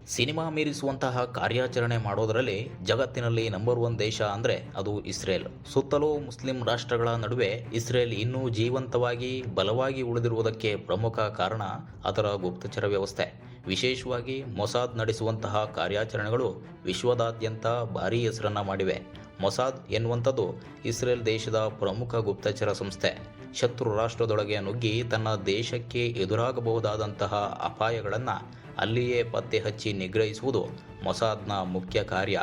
Cinema ಮೀರಿಸುವಂತಹ ಕಾರ್ಯಾಚರಣೆ ಮಾಡೋದರಲ್ಲಿ ಜಗತ್ತಿನಲ್ಲಿ ನಂಬರ್ ಒನ್ ದೇಶ ಅಂದರೆ ಅದು ಇಸ್ರೇಲ್. ಸುತ್ತಲೂ ಮುಸ್ಲಿಂ ರಾಷ್ಟ್ರಗಳ ನಡುವೆ ಇಸ್ರೇಲ್ ಇನ್ನೂ ಜೀವಂತವಾಗಿ ಬಲವಾಗಿ ಉಳಿದಿರುವುದಕ್ಕೆ ಪ್ರಮುಖ ಕಾರಣ ಅದರ ಗುಪ್ತಚರ ವ್ಯವಸ್ಥೆ. ವಿಶೇಷವಾಗಿ ಮೊಸಾದ್ ನಡೆಸುವಂತಹ ಕಾರ್ಯಾಚರಣೆಗಳು ವಿಶ್ವದಾದ್ಯಂತ ಭಾರೀ ಹೆಸರನ್ನ ಮಾಡಿವೆ. ಮೊಸಾದ್ ಎನ್ನುವಂಥದ್ದು ಇಸ್ರೇಲ್ ದೇಶದ ಪ್ರಮುಖ ಗುಪ್ತಚರ ಸಂಸ್ಥೆ. ಶತ್ರು ರಾಷ್ಟ್ರದೊಳಗೆ ನುಗ್ಗಿ ತನ್ನ ದೇಶಕ್ಕೆ ಎದುರಾಗಬಹುದಾದಂತಹ ಅಪಾಯಗಳನ್ನು ಅಲ್ಲಿಯೇ ಪತ್ತೆ ಹಚ್ಚಿ ನಿಗ್ರಹಿಸುವುದು ಮೊಸಾದ್ನ ಮುಖ್ಯ ಕಾರ್ಯ.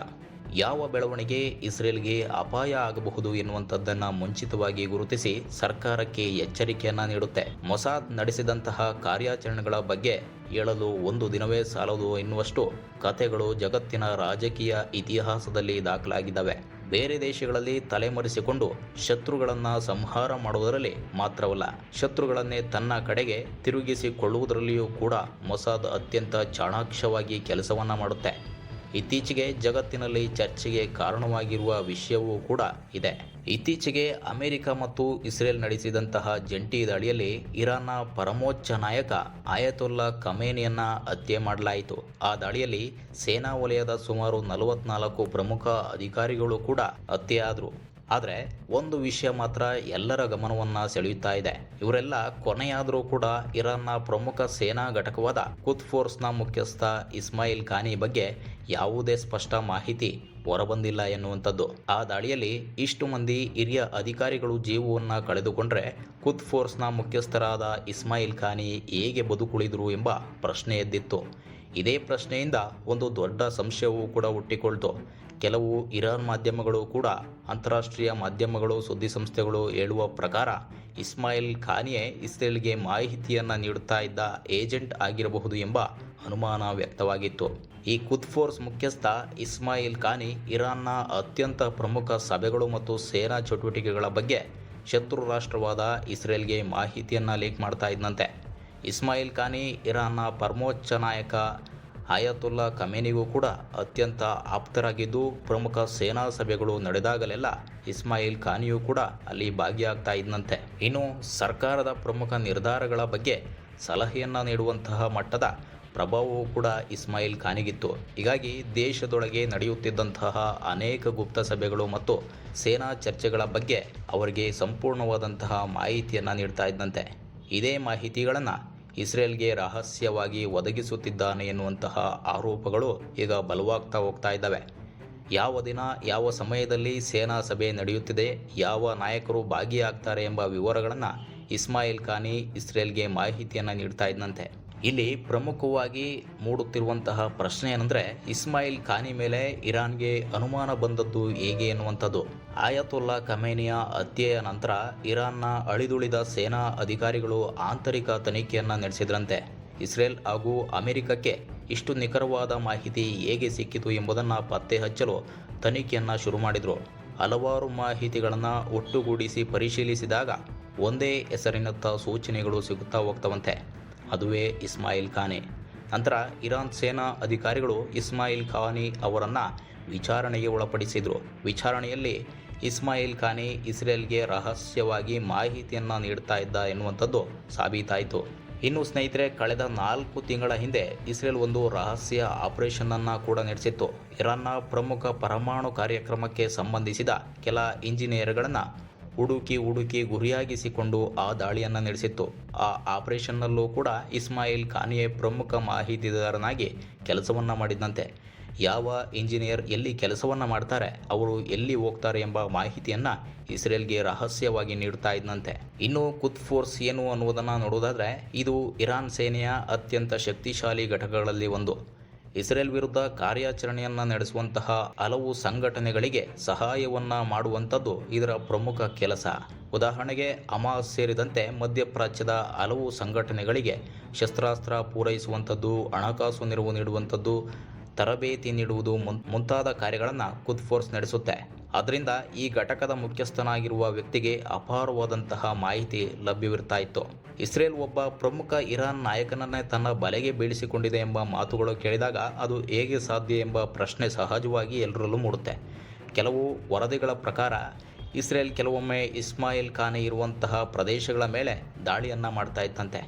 ಯಾವ ಬೆಳವಣಿಗೆ ಇಸ್ರೇಲ್ಗೆ ಅಪಾಯ ಆಗಬಹುದು ಎನ್ನುವಂಥದ್ದನ್ನು ಮುಂಚಿತವಾಗಿ ಗುರುತಿಸಿ ಸರ್ಕಾರಕ್ಕೆ ಎಚ್ಚರಿಕೆಯನ್ನ ನೀಡುತ್ತೆ. ಮೊಸಾದ್ ನಡೆಸಿದಂತಹ ಕಾರ್ಯಾಚರಣೆಗಳ ಬಗ್ಗೆ ಹೇಳಲು ಒಂದು ದಿನವೇ ಸಾಲದು ಎನ್ನುವಷ್ಟು ಕಥೆಗಳು ಜಗತ್ತಿನ ರಾಜಕೀಯ ಇತಿಹಾಸದಲ್ಲಿ ದಾಖಲಾಗಿದ್ದಾವೆ. ಬೇರೆ ದೇಶಗಳಲ್ಲಿ ತಲೆಮರೆಸಿಕೊಂಡು ಶತ್ರುಗಳನ್ನು ಸಂಹಾರ ಮಾಡುವುದರಲ್ಲಿ ಮಾತ್ರವಲ್ಲ, ಶತ್ರುಗಳನ್ನೇ ತನ್ನ ಕಡೆಗೆ ತಿರುಗಿಸಿಕೊಳ್ಳುವುದರಲ್ಲಿಯೂ ಕೂಡ ಮೊಸಾದ್ ಅತ್ಯಂತ ಚಾಣಾಕ್ಷವಾಗಿ ಕೆಲಸವನ್ನ ಮಾಡುತ್ತೆ. ಇತ್ತೀಚೆಗೆ ಜಗತ್ತಿನಲ್ಲಿ ಚರ್ಚೆಗೆ ಕಾರಣವಾಗಿರುವ ವಿಷಯವೂ ಕೂಡ ಇದೆ. ಇತ್ತೀಚೆಗೆ ಅಮೆರಿಕ ಮತ್ತು ಇಸ್ರೇಲ್ ನಡೆಸಿದಂತಹ ಜಂಟಿ ದಾಳಿಯಲ್ಲಿ ಇರಾನ್ನ ಪರಮೋಚ್ಚ ನಾಯಕ ಆಯತೊಲ್ಲಾ ಖಮೇನಿಯನ್ನ ಹತ್ಯೆ ಮಾಡಲಾಯಿತು. ಆ ದಾಳಿಯಲ್ಲಿ ಸೇನಾ ವಲಯದ ಸುಮಾರು 44 ಪ್ರಮುಖ ಅಧಿಕಾರಿಗಳು ಕೂಡ ಹತ್ಯೆಯಾದರು. ಆದರೆ ಒಂದು ವಿಷಯ ಮಾತ್ರ ಎಲ್ಲರ ಗಮನವನ್ನ ಸೆಳೆಯುತ್ತಾ ಇದೆ. ಇವರೆಲ್ಲ ಕೊನೆಯಾದರೂ ಕೂಡ ಇರಾನ್ನ ಪ್ರಮುಖ ಸೇನಾ ಘಟಕವಾದ ಕುದ್ ಫೋರ್ಸ್ನ ಮುಖ್ಯಸ್ಥ ಇಸ್ಮಾಯಿಲ್ ಖಾನಿ ಬಗ್ಗೆ ಯಾವುದೇ ಸ್ಪಷ್ಟ ಮಾಹಿತಿ ಹೊರಬಂದಿಲ್ಲ ಎನ್ನುವಂಥದ್ದು. ಆ ದಾಳಿಯಲ್ಲಿ ಇಷ್ಟು ಮಂದಿ ಹಿರಿಯ ಅಧಿಕಾರಿಗಳು ಜೀವವನ್ನು ಕಳೆದುಕೊಂಡ್ರೆ ಕುದ್ ಫೋರ್ಸ್ನ ಮುಖ್ಯಸ್ಥರಾದ ಇಸ್ಮಾಯಿಲ್ ಖಾನಿ ಹೇಗೆ ಬದುಕುಳಿದರು ಎಂಬ ಪ್ರಶ್ನೆ ಎದ್ದಿತ್ತು. ಇದೇ ಪ್ರಶ್ನೆಯಿಂದ ಒಂದು ದೊಡ್ಡ ಸಂಶಯವೂ ಕೂಡ ಹುಟ್ಟಿಕೊಳ್ತು. ಕೆಲವು ಇರಾನ್ ಮಾಧ್ಯಮಗಳು ಕೂಡ ಅಂತಾರಾಷ್ಟ್ರೀಯ ಮಾಧ್ಯಮಗಳು ಸುದ್ದಿ ಸಂಸ್ಥೆಗಳು ಹೇಳುವ ಪ್ರಕಾರ ಇಸ್ಮಾಯಿಲ್ ಖಾನಿಯೇ ಇಸ್ರೇಲ್ಗೆ ಮಾಹಿತಿಯನ್ನು ನೀಡುತ್ತಾ ಇದ್ದ ಏಜೆಂಟ್ ಆಗಿರಬಹುದು ಎಂಬ ಅನುಮಾನ ವ್ಯಕ್ತವಾಗಿತ್ತು. ಈ ಕುದ್ ಫೋರ್ಸ್ ಮುಖ್ಯಸ್ಥ ಇಸ್ಮಾಯಿಲ್ ಖಾನಿ ಇರಾನ್ನ ಅತ್ಯಂತ ಪ್ರಮುಖ ಸಭೆಗಳು ಮತ್ತು ಸೇನಾ ಚಟುವಟಿಕೆಗಳ ಬಗ್ಗೆ ಶತ್ರು ರಾಷ್ಟ್ರವಾದ ಇಸ್ರೇಲ್ಗೆ ಮಾಹಿತಿಯನ್ನು ಲೀಕ್ ಮಾಡ್ತಾ ಇದ್ದಂತೆ. ಇಸ್ಮಾಯಿಲ್ ಖಾನಿ ಇರಾನ್ನ ಪರಮೋಚ್ಚ ನಾಯಕ ಆಯತೊಲ್ಲಾ ಖಮೇನಿಗೂ ಕೂಡ ಅತ್ಯಂತ ಆಪ್ತರಾಗಿದ್ದು, ಪ್ರಮುಖ ಸೇನಾ ಸಭೆಗಳು ನಡೆದಾಗಲೆಲ್ಲ ಇಸ್ಮಾಯಿಲ್ ಖಾನಿಯೂ ಕೂಡ ಅಲ್ಲಿ ಭಾಗಿಯಾಗ್ತಾ ಇದ್ದಂತೆ. ಇನ್ನು ಸರ್ಕಾರದ ಪ್ರಮುಖ ನಿರ್ಧಾರಗಳ ಬಗ್ಗೆ ಸಲಹೆಯನ್ನು ನೀಡುವಂತಹ ಮಟ್ಟದ ಪ್ರಭಾವವೂ ಕೂಡ ಇಸ್ಮಾಯಿಲ್ ಖಾನಿಗಿತ್ತು. ಹೀಗಾಗಿ ದೇಶದೊಳಗೆ ನಡೆಯುತ್ತಿದ್ದಂತಹ ಅನೇಕ ಗುಪ್ತ ಸಭೆಗಳು ಮತ್ತು ಸೇನಾ ಚರ್ಚೆಗಳ ಬಗ್ಗೆ ಅವರಿಗೆ ಸಂಪೂರ್ಣವಾದಂತಹ ಮಾಹಿತಿಯನ್ನು ನೀಡ್ತಾ ಇದ್ದಂತೆ. ಇದೇ ಮಾಹಿತಿಗಳನ್ನು ಇಸ್ರೇಲ್ಗೆ ರಹಸ್ಯವಾಗಿ ಒದಗಿಸುತ್ತಿದ್ದಾನೆ ಎನ್ನುವಂತಹ ಆರೋಪಗಳು ಈಗ ಬಲವಾಗ್ತಾ ಹೋಗ್ತಾ ಇದ್ದಾವೆ. ಯಾವ ದಿನ ಯಾವ ಸಮಯದಲ್ಲಿ ಸೇನಾ ಸಭೆ ನಡೆಯುತ್ತಿದೆ, ಯಾವ ನಾಯಕರು ಭಾಗಿಯಾಗ್ತಾರೆ ಎಂಬ ವಿವರಗಳನ್ನು ಇಸ್ಮಾಯಿಲ್ ಖಾನಿ ಇಸ್ರೇಲ್ಗೆ ಮಾಹಿತಿಯನ್ನು ನೀಡ್ತಾ ಇದ್ದಂತೆ. ಇಲ್ಲಿ ಪ್ರಮುಖವಾಗಿ ಮೂಡುತ್ತಿರುವಂತಹ ಪ್ರಶ್ನೆ ಏನಂದರೆ, ಇಸ್ಮಾಯಿಲ್ ಖಾನಿ ಮೇಲೆ ಇರಾನ್ಗೆ ಅನುಮಾನ ಬಂದದ್ದು ಹೇಗೆ ಎನ್ನುವಂಥದ್ದು. ಆಯತೊಲ್ಲಾ ಖಮೇನಿಯ ಹತ್ಯೆಯ ನಂತರ ಇರಾನ್ನ ಅಳಿದುಳಿದ ಸೇನಾ ಅಧಿಕಾರಿಗಳು ಆಂತರಿಕ ತನಿಖೆಯನ್ನು ನಡೆಸಿದ್ರಂತೆ. ಇಸ್ರೇಲ್ ಹಾಗೂ ಅಮೆರಿಕಕ್ಕೆ ಇಷ್ಟು ನಿಖರವಾದ ಮಾಹಿತಿ ಹೇಗೆ ಸಿಕ್ಕಿತು ಎಂಬುದನ್ನು ಪತ್ತೆ ಹಚ್ಚಲು ತನಿಖೆಯನ್ನು ಶುರು ಮಾಡಿದರು. ಹಲವಾರು ಮಾಹಿತಿಗಳನ್ನು ಒಟ್ಟುಗೂಡಿಸಿ ಪರಿಶೀಲಿಸಿದಾಗ ಒಂದೇ ಹೆಸರಿನತ್ತ ಸೂಚನೆಗಳು ಸಿಗುತ್ತಾ ಹೋಗ್ತವಂತೆ. ಅದುವೇ ಇಸ್ಮಾಯಿಲ್ ಖಾನಿ. ನಂತರ ಇರಾನ್ ಸೇನಾ ಅಧಿಕಾರಿಗಳು ಇಸ್ಮಾಯಿಲ್ ಖಾನಿ ಅವರನ್ನು ವಿಚಾರಣೆಗೆ ಒಳಪಡಿಸಿದರು. ವಿಚಾರಣೆಯಲ್ಲಿ ಇಸ್ಮಾಯಿಲ್ ಖಾನಿ ಇಸ್ರೇಲ್ಗೆ ರಹಸ್ಯವಾಗಿ ಮಾಹಿತಿಯನ್ನು ನೀಡ್ತಾ ಇದ್ದ ಎನ್ನುವಂಥದ್ದು ಸಾಬೀತಾಯಿತು. ಇನ್ನು ಸ್ನೇಹಿತರೆ, ಕಳೆದ 4 ತಿಂಗಳ ಹಿಂದೆ ಇಸ್ರೇಲ್ ಒಂದು ರಹಸ್ಯ ಆಪರೇಷನನ್ನು ಕೂಡ ನಡೆಸಿತ್ತು. ಇರಾನ್ನ ಪ್ರಮುಖ ಪರಮಾಣು ಕಾರ್ಯಕ್ರಮಕ್ಕೆ ಸಂಬಂಧಿಸಿದ ಕೆಲ ಇಂಜಿನಿಯರ್ಗಳನ್ನು ಹುಡುಕಿ ಗುರಿಯಾಗಿಸಿಕೊಂಡು ಆ ದಾಳಿಯನ್ನು ನಡೆಸಿತ್ತು. ಆ ಆಪರೇಷನ್ನಲ್ಲೂ ಕೂಡ ಇಸ್ಮಾಯಿಲ್ ಖಾನಿಯೇ ಪ್ರಮುಖ ಮಾಹಿತಿದಾರನಾಗಿ ಕೆಲಸವನ್ನು ಮಾಡಿದಂತೆ. ಯಾವ ಇಂಜಿನಿಯರ್ ಎಲ್ಲಿ ಕೆಲಸವನ್ನು ಮಾಡ್ತಾರೆ, ಅವರು ಎಲ್ಲಿ ಹೋಗ್ತಾರೆ ಎಂಬ ಮಾಹಿತಿಯನ್ನು ಇಸ್ರೇಲ್ಗೆ ರಹಸ್ಯವಾಗಿ ನೀಡುತ್ತಾ ಇದ್ದಂತೆ. ಇನ್ನು ಕುದ್ ಫೋರ್ಸ್ ಏನು ಅನ್ನುವುದನ್ನು ನೋಡುವುದಾದರೆ, ಇದು ಇರಾನ್ ಸೇನೆಯ ಅತ್ಯಂತ ಶಕ್ತಿಶಾಲಿ ಘಟಕಗಳಲ್ಲಿ ಒಂದು. ಇಸ್ರೇಲ್ ವಿರುದ್ಧ ಕಾರ್ಯಾಚರಣೆಯನ್ನು ನಡೆಸುವಂತಹ ಹಲವು ಸಂಘಟನೆಗಳಿಗೆ ಸಹಾಯವನ್ನು ಮಾಡುವಂಥದ್ದು ಇದರ ಪ್ರಮುಖ ಕೆಲಸ. ಉದಾಹರಣೆಗೆ ಹಮಾಸ್ ಸೇರಿದಂತೆ ಮಧ್ಯಪ್ರಾಚ್ಯದ ಹಲವು ಸಂಘಟನೆಗಳಿಗೆ ಶಸ್ತ್ರಾಸ್ತ್ರ ಪೂರೈಸುವಂಥದ್ದು, ಹಣಕಾಸು ನೆರವು ನೀಡುವಂಥದ್ದು, ತರಬೇತಿ ನೀಡುವುದು ಮುಂತಾದ ಕಾರ್ಯಗಳನ್ನು ಕುದ್ ಫೋರ್ಸ್ ನಡೆಸುತ್ತೆ. ಆದ್ದರಿಂದ ಈ ಘಟಕದ ಮುಖ್ಯಸ್ಥನಾಗಿರುವ ವ್ಯಕ್ತಿಗೆ ಅಪಾರವಾದಂತಹ ಮಾಹಿತಿ ಲಭ್ಯವಿರ್ತಾ ಇತ್ತು. ಇಸ್ರೇಲ್ ಒಬ್ಬ ಪ್ರಮುಖ ಇರಾನ್ ನಾಯಕನನ್ನೇ ತನ್ನ ಬಲೆಗೆ ಬೀಳಿಸಿಕೊಂಡಿದೆ ಎಂಬ ಮಾತುಗಳು ಕೇಳಿದಾಗ ಅದು ಹೇಗೆ ಸಾಧ್ಯ ಎಂಬ ಪ್ರಶ್ನೆ ಸಹಜವಾಗಿ ಎಲ್ಲರಲ್ಲೂ ಮೂಡುತ್ತೆ. ಕೆಲವು ವರದಿಗಳ ಪ್ರಕಾರ ಇಸ್ರೇಲ್ ಕೆಲವೊಮ್ಮೆ ಇಸ್ಮಾಯಿಲ್ ಖಾನಿ ಇರುವಂತಹ ಪ್ರದೇಶಗಳ ಮೇಲೆ ದಾಳಿಯನ್ನು ಮಾಡ್ತಾ ಇತ್ತಂತೆ.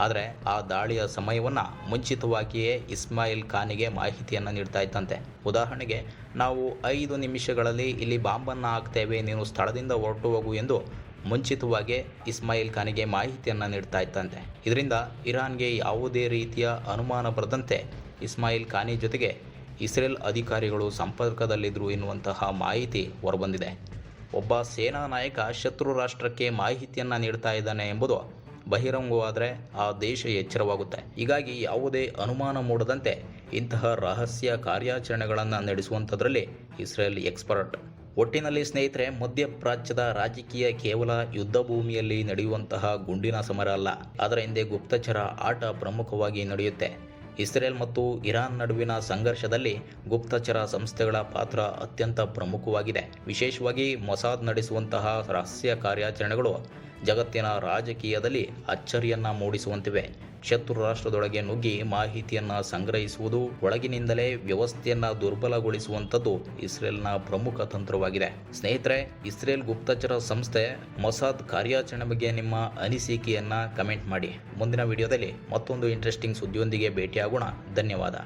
ಆದರೆ ಆ ದಾಳಿಯ ಸಮಯವನ್ನು ಮುಂಚಿತವಾಗಿಯೇ ಇಸ್ಮಾಯಿಲ್ ಖಾನಿಗೆ ಮಾಹಿತಿಯನ್ನು ನೀಡ್ತಾ ಇತ್ತಂತೆ. ಉದಾಹರಣೆಗೆ, ನಾವು 5 ನಿಮಿಷಗಳಲ್ಲಿ ಇಲ್ಲಿ ಬಾಂಬನ್ನು ಹಾಕ್ತೇವೆ, ನೀನು ಸ್ಥಳದಿಂದ ಹೊರಟು ಹೋಗು ಎಂದು ಮುಂಚಿತವಾಗಿ ಇಸ್ಮಾಯಿಲ್ ಖಾನಿಗೆ ಮಾಹಿತಿಯನ್ನು ನೀಡ್ತಾ ಇತ್ತಂತೆ. ಇದರಿಂದ ಇರಾನ್ಗೆ ಯಾವುದೇ ರೀತಿಯ ಅನುಮಾನ ಬರದಂತೆ ಇಸ್ಮಾಯಿಲ್ ಖಾನಿ ಜೊತೆಗೆ ಇಸ್ರೇಲ್ ಅಧಿಕಾರಿಗಳು ಸಂಪರ್ಕದಲ್ಲಿದ್ದರು ಎನ್ನುವಂತಹ ಮಾಹಿತಿ ಹೊರಬಂದಿದೆ. ಒಬ್ಬ ಸೇನಾ ನಾಯಕ ಶತ್ರು ರಾಷ್ಟ್ರಕ್ಕೆ ಮಾಹಿತಿಯನ್ನು ನೀಡ್ತಾ ಇದ್ದಾನೆ ಎಂಬುದು ಬಹಿರಂಗವಾದರೆ ಆ ದೇಶ ಎಚ್ಚರವಾಗುತ್ತೆ. ಹೀಗಾಗಿ ಯಾವುದೇ ಅನುಮಾನ ಮೂಡದಂತೆ ಇಂತಹ ರಹಸ್ಯ ಕಾರ್ಯಾಚರಣೆಗಳನ್ನು ನಡೆಸುವಂಥದ್ರಲ್ಲಿ ಇಸ್ರೇಲ್ ಎಕ್ಸ್ಪರ್ಟ್. ಒಟ್ಟಿನಲ್ಲಿ ಸ್ನೇಹಿತರೆ, ಮಧ್ಯಪ್ರಾಚ್ಯದ ರಾಜಕೀಯ ಕೇವಲ ಯುದ್ಧ ಭೂಮಿಯಲ್ಲಿ ನಡೆಯುವಂತಹ ಗುಂಡಿನ ಸಮರ ಅಲ್ಲ, ಅದರ ಹಿಂದೆ ಗುಪ್ತಚರ ಆಟ ಪ್ರಮುಖವಾಗಿ ನಡೆಯುತ್ತೆ. ಇಸ್ರೇಲ್ ಮತ್ತು ಇರಾನ್ ನಡುವಿನ ಸಂಘರ್ಷದಲ್ಲಿ ಗುಪ್ತಚರ ಸಂಸ್ಥೆಗಳ ಪಾತ್ರ ಅತ್ಯಂತ ಪ್ರಮುಖವಾಗಿದೆ. ವಿಶೇಷವಾಗಿ ಮೊಸಾದ್ ನಡೆಸುವಂತಹ ರಹಸ್ಯ ಕಾರ್ಯಾಚರಣೆಗಳು ಜಗತ್ತಿನ ರಾಜಕೀಯದಲ್ಲಿ ಅಚ್ಚರಿಯನ್ನು ಮೂಡಿಸುವಂತಿವೆ. ಶತ್ರು ರಾಷ್ಟ್ರದೊಳಗೆ ನುಗ್ಗಿ ಮಾಹಿತಿಯನ್ನು ಸಂಗ್ರಹಿಸುವುದು, ಒಳಗಿನಿಂದಲೇ ವ್ಯವಸ್ಥೆಯನ್ನು ದುರ್ಬಲಗೊಳಿಸುವಂಥದ್ದು ಇಸ್ರೇಲ್ನ ಪ್ರಮುಖ ತಂತ್ರವಾಗಿದೆ. ಸ್ನೇಹಿತರೆ, ಇಸ್ರೇಲ್ ಗುಪ್ತಚರ ಸಂಸ್ಥೆ ಮೊಸಾದ್ ಕಾರ್ಯಾಚರಣೆ ಬಗ್ಗೆ ನಿಮ್ಮ ಅನಿಸಿಕೆಯನ್ನು ಕಮೆಂಟ್ ಮಾಡಿ. ಮುಂದಿನ ವಿಡಿಯೋದಲ್ಲಿ ಮತ್ತೊಂದು ಇಂಟ್ರೆಸ್ಟಿಂಗ್ ಸುದ್ದಿಯೊಂದಿಗೆ ಭೇಟಿಯಾಗೋಣ. ಧನ್ಯವಾದ.